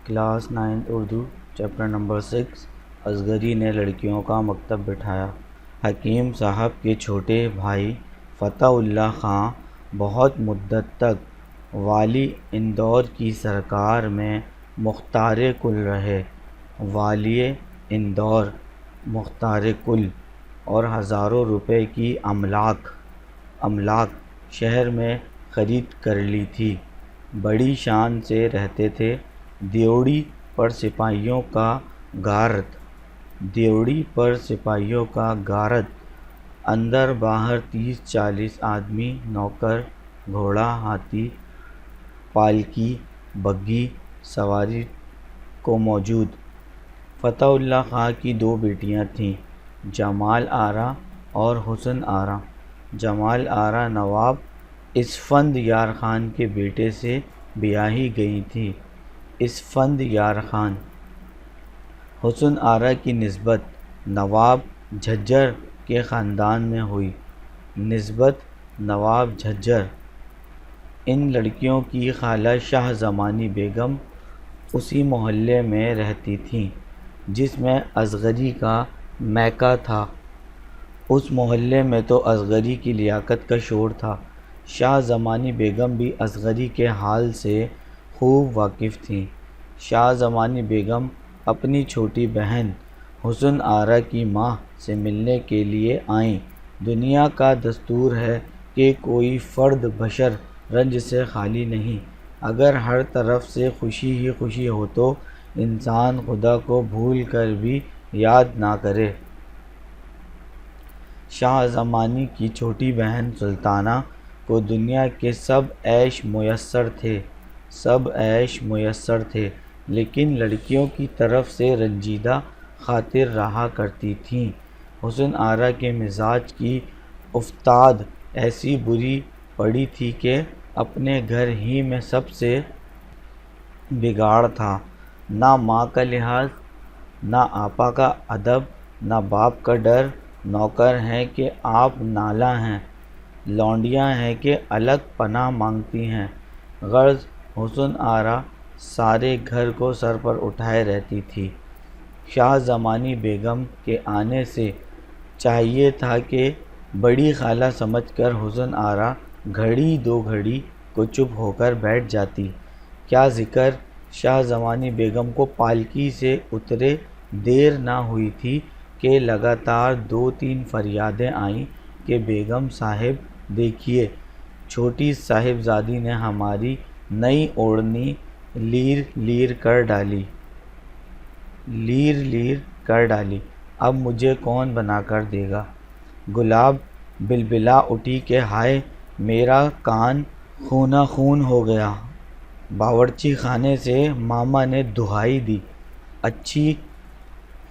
Class 9 Urdu chapter number 6 Asghari نے لڑکیوں کا مکتب بٹھایا۔ حکیم صاحب کے چھوٹے بھائی فتح اللہ خاں بہت مدت تک والی اندور کی سرکار میں مختار کل رہے۔ والی اندور مختار کل اور ہزاروں روپے کی املاک شہر میں خرید کر لی تھی۔ بڑی شان سے رہتے تھے۔ دیوڑی پر سپاہیوں کا گارد، اندر باہر 30-40 آدمی، نوکر، گھوڑا، ہاتھی، پالکی، بگھی سواری کو موجود۔ فتح اللہ خاں کی 2 بیٹیاں تھیں، جمال آرا اور حسن آرا۔ جمال آرا نواب اسفند یار خان کے بیٹے سے بیاہی گئی تھی۔ اسفند یار خان۔ حسن آرا کی نسبت نواب جھجر کے خاندان میں ہوئی۔ ان لڑکیوں کی خالہ شاہ زمانی بیگم اسی محلے میں رہتی تھیں جس میں اصغری کا میکہ تھا۔ اس محلے میں تو اصغری کی لیاقت کا شور تھا۔ شاہ زمانی بیگم بھی اصغری کے حال سے خوب واقف تھیں۔ شاہ زمانی بیگم اپنی چھوٹی بہن حسن آرا کی ماں سے ملنے کے لیے آئیں۔ دنیا کا دستور ہے کہ کوئی فرد بشر رنج سے خالی نہیں۔ اگر ہر طرف سے خوشی ہی خوشی ہو تو انسان خدا کو بھول کر بھی یاد نہ کرے۔ شاہ زمانی کی چھوٹی بہن سلطانہ کو دنیا کے سب عیش میسر تھے، لیکن لڑکیوں کی طرف سے رنجیدہ خاطر رہا کرتی تھیں۔ حسن آرا کے مزاج کی افتاد ایسی بری پڑی تھی کہ اپنے گھر ہی میں سب سے بگاڑ تھا۔ نہ ماں کا لحاظ، نہ آپا کا ادب، نہ باپ کا ڈر۔ نوکر ہیں کہ آپ نالہ ہیں، لونڈیاں ہیں کہ الگ پناہ مانگتی ہیں۔ غرض حسن آرا سارے گھر کو سر پر اٹھائے رہتی تھی۔ شاہ زمانی بیگم کے آنے سے چاہیے تھا کہ بڑی خالہ سمجھ کر حسن آرا گھڑی 2 گھڑی کو چپ ہو کر بیٹھ جاتی۔ کیا ذکر، شاہ زمانی بیگم کو پالکی سے اترے دیر نہ ہوئی تھی کہ لگاتار 2-3 فریادیں آئیں کہ بیگم صاحب دیکھیے، چھوٹی صاحبزادی نے ہماری نئی اوڑھنی لیر لیر کر ڈالی، اب مجھے کون بنا کر دے گا؟ گلاب بلبلا اٹھی کہ ہائے میرا کان خونہ خون ہو گیا۔ باورچی خانے سے ماما نے دہائی دی، اچھی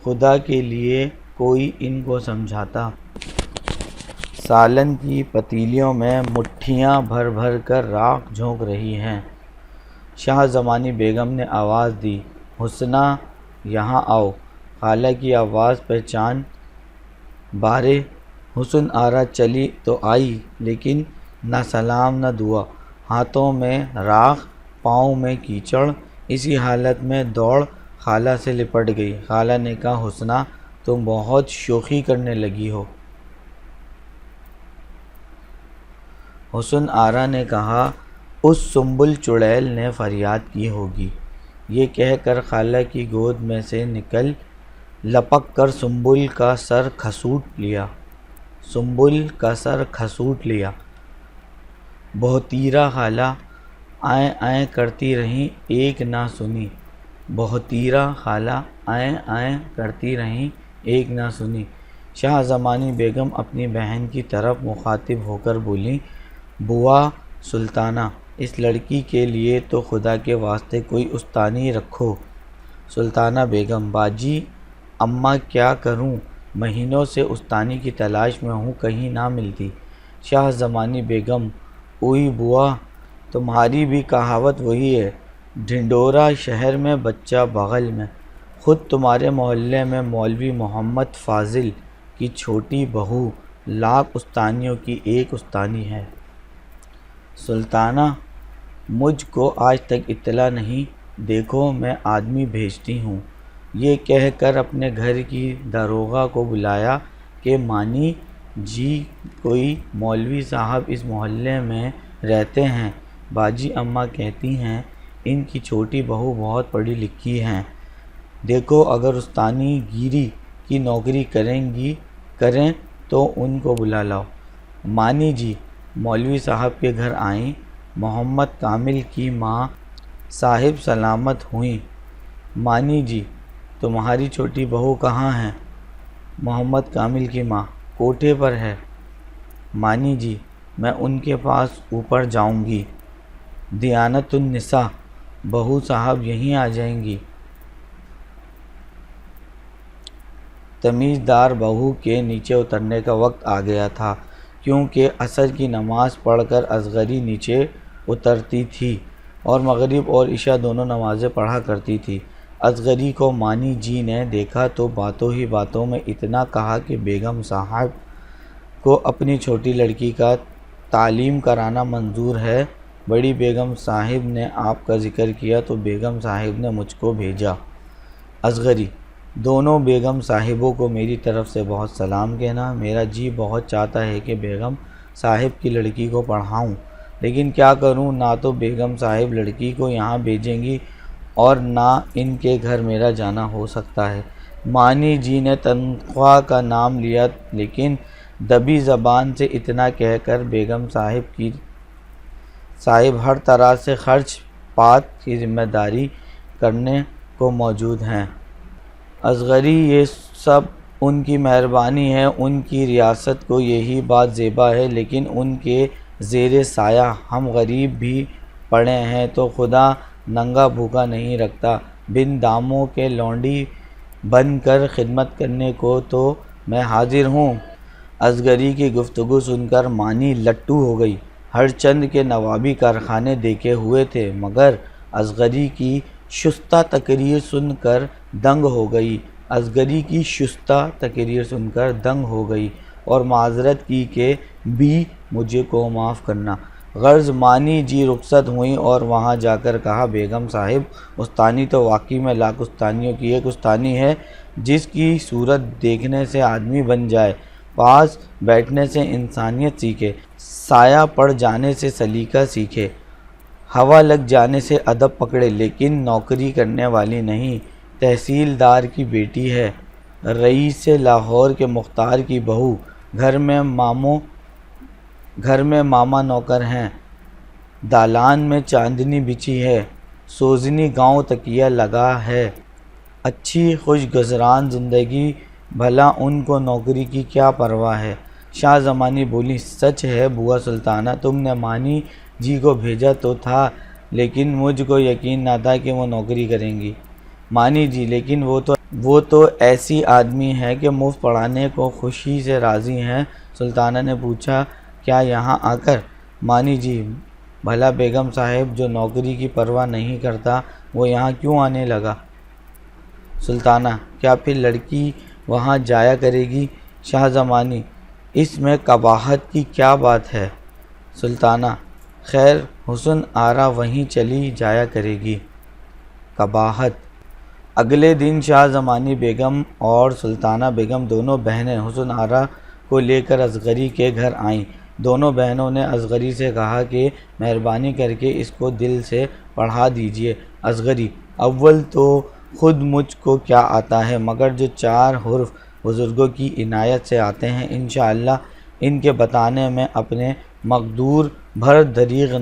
خدا کے لیے کوئی ان کو سمجھاتا۔ سالن کی پتیلیوں میں مٹھیاں بھر بھر کر راکھ جھونک رہی ہیں۔ شاہ زمانی بیگم نے آواز دی، حسنہ یہاں آؤ۔ خالہ کی آواز پہچان بارے حسن آرا چلی تو آئی، لیکن نہ سلام نہ دعا، ہاتھوں میں راکھ، پاؤں میں کیچڑ۔ اسی حالت میں دوڑ خالہ سے لپٹ گئی۔ خالہ نے کہا، حسنہ تم بہت شوخی کرنے لگی ہو۔ حسن آرا نے کہا، اس سنبل چڑیل نے فریاد کی ہوگی۔ یہ کہہ کر خالہ کی گود میں سے نکل لپک کر سنبل کا سر کھسوٹ لیا۔ بہتیرا خالہ آئیں آئیں کرتی رہیں، ایک نہ سنی۔ بہتیرا خالہ آئیں آئیں کرتی رہیں، ایک نہ سنی۔ شاہ زمانی بیگم اپنی بہن کی طرف مخاطب ہو کر بولیں، بوا سلطانہ، اس لڑکی کے لیے تو خدا کے واسطے کوئی استانی رکھو۔ سلطانہ بیگم، باجی اماں کیا کروں، مہینوں سے استانی کی تلاش میں ہوں، کہیں نہ ملتی۔ شاہ زمانی بیگم، اوئی بوا، تمہاری بھی کہاوت وہی ہے، ڈھنڈورا شہر میں بچہ بغل میں۔ خود تمہارے محلے میں مولوی محمد فاضل کی چھوٹی بہو لاکھ استانیوں کی ایک استانی ہے۔ سلطانہ، مجھ کو آج تک اطلاع نہیں دیکھو میں آدمی بھیجتی ہوں۔ یہ کہہ کر اپنے گھر کی داروغہ کو بلایا کہ مانی جی کوئی مولوی صاحب اس محلے میں رہتے ہیں، باجی اماں کہتی ہیں ان کی چھوٹی بہو بہت پڑھی لکھی ہیں، دیکھو اگر استانی گیری کی نوکری کریں تو ان کو بلا لاؤ۔ مانی جی مولوی صاحب کے گھر آئیں۔ محمد کامل کی ماں صاحب سلامت ہوئیں۔ مانی جی تمہاری چھوٹی بہو کہاں ہے؟ محمد کامل کی ماں کوٹھے پر ہے۔ مانی جی میں ان کے پاس اوپر جاؤں گی۔ دیانت النساء بہو صاحب یہیں آ جائیں گی۔ تمیزدار بہو کے نیچے اترنے کا وقت آ گیا تھا، کیونکہ عصر کی نماز پڑھ کر اصغری نیچے اترتی تھی اور مغرب اور عشاء دونوں نمازیں پڑھا کرتی تھی۔ اصغری کو مانی جی نے دیکھا تو باتوں ہی باتوں میں اتنا کہا کہ بیگم صاحب کو اپنی چھوٹی لڑکی کا تعلیم کرانا منظور ہے۔ بڑی بیگم صاحب نے آپ کا ذکر کیا تو بیگم صاحب نے مجھ کو بھیجا۔ اصغری دونوں بیگم صاحبوں کو میری طرف سے بہت سلام کہنا۔ میرا جی بہت چاہتا ہے کہ بیگم صاحب کی لڑکی کو پڑھاؤں، لیکن کیا کروں، نہ تو بیگم صاحب لڑکی کو یہاں بھیجیں گی اور نہ ان کے گھر میرا جانا ہو سکتا ہے۔ مانی جی نے تنخواہ کا نام لیا، لیکن دبی زبان سے اتنا کہہ کر بیگم صاحب ہر طرح سے خرچ پات کی ذمہ داری کرنے کو موجود ہیں۔ اصغری یہ سب ان کی مہربانی ہے، ان کی ریاست کو یہی بات زیبا ہے، لیکن ان کے زیر سایہ ہم غریب بھی پڑے ہیں تو خدا ننگا بھوکا نہیں رکھتا۔ بن داموں کے لونڈی بن کر خدمت کرنے کو تو میں حاضر ہوں۔ اصغری کی گفتگو سن کر مانی لٹو ہو گئی۔ ہر چند کے نوابی کارخانے دیکھے ہوئے تھے، مگر اصغری کی شستہ تقریر سن کر دنگ ہو گئی اور معذرت کی کہ بھی مجھے کو معاف کرنا۔ غرض مانی جی رخصت ہوئیں اور وہاں جا کر کہا، بیگم صاحب استانی تو واقعی میں لاکھ استانیوں کی ایک استانی ہے، جس کی صورت دیکھنے سے آدمی بن جائے، پاس بیٹھنے سے انسانیت سیکھے، سایہ پڑ جانے سے سلیقہ سیکھے، ہوا لگ جانے سے ادب پکڑے، لیکن نوکری کرنے والی نہیں۔ تحصیلدار کی بیٹی ہے، رئیس لاہور کے مختار کی بہو، گھر میں ماما نوکر ہیں، دالان میں چاندنی بچھی ہے، سوزنی گاؤں تکیہ لگا ہے، اچھی خوش گزران زندگی، بھلا ان کو نوکری کی کیا پرواہ ہے؟ شاہ زمانی بولی، سچ ہے بوا سلطانہ، تم نے مانی جی کو بھیجا تو تھا، لیکن مجھ کو یقین نہ تھا کہ وہ نوکری کریں گی۔ مانی جی لیکن وہ تو ایسی آدمی ہے کہ مفت پڑھانے کو خوشی سے راضی ہیں۔ سلطانہ نے پوچھا، کیا یہاں آ کر؟ مانی جی بھلا بیگم صاحب جو نوکری کی پرواہ نہیں کرتا وہ یہاں کیوں آنے لگا؟ سلطانہ کیا پھر لڑکی وہاں جایا کرے گی؟ شاہ زمانی اس میں قباحت کی کیا بات ہے؟ سلطانہ خیر حسن آرا وہیں چلی جایا کرے گی۔ قباحت۔ اگلے دن شاہ زمانی بیگم اور سلطانہ بیگم دونوں بہنیں حسن آرا کو لے کر اصغری کے گھر آئیں۔ دونوں بہنوں نے اصغری سے کہا کہ مہربانی کر کے اس کو دل سے پڑھا دیجیے۔ اصغری اول تو خود مجھ کو کیا آتا ہے، مگر جو 4 حرف بزرگوں کی عنایت سے آتے ہیں، انشاءاللہ ان کے بتانے میں اپنے مقدور بھر دریغ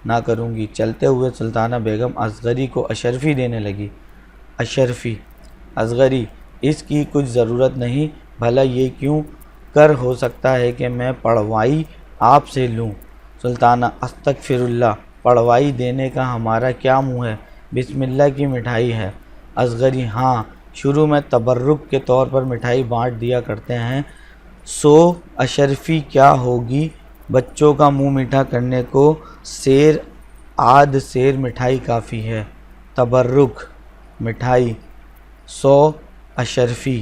نہ کروں گی۔ چلتے ہوئے سلطانہ بیگم اصغری کو اشرفی دینے لگی۔ اشرفی۔ اصغری اس کی کچھ ضرورت نہیں، بھلا یہ کیوں کر ہو سکتا ہے کہ میں پڑھوائی آپ سے لوں؟ سلطانہ استغفراللہ، پڑھوائی دینے کا ہمارا کیا منہ ہے، بسم اللہ کی مٹھائی ہے۔ اصغری ہاں، شروع میں تبرک کے طور پر مٹھائی بانٹ دیا کرتے ہیں، سو اشرفی کیا ہوگی، بچوں کا منہ میٹھا کرنے کو آدھ سیر مٹھائی کافی ہے۔ تبرک مٹھائی، 100 اشرفی۔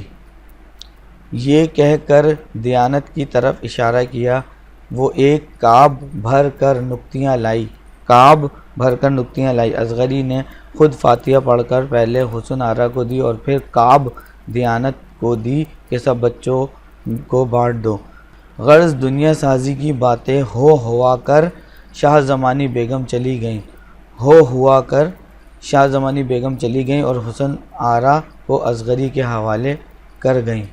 یہ کہہ کر دیانت کی طرف اشارہ کیا۔ وہ ایک کعب بھر کر نکتیاں لائی۔ اصغری نے خود فاتحہ پڑھ کر پہلے حسن آرا کو دی اور پھر کعب دیانت کو دی کہ سب بچوں کو بانٹ دو۔ غرض دنیا سازی کی باتیں ہوا کر شاہ زمانی بیگم چلی گئیں اور حسن آرا کو اصغری کے حوالے کر گئیں۔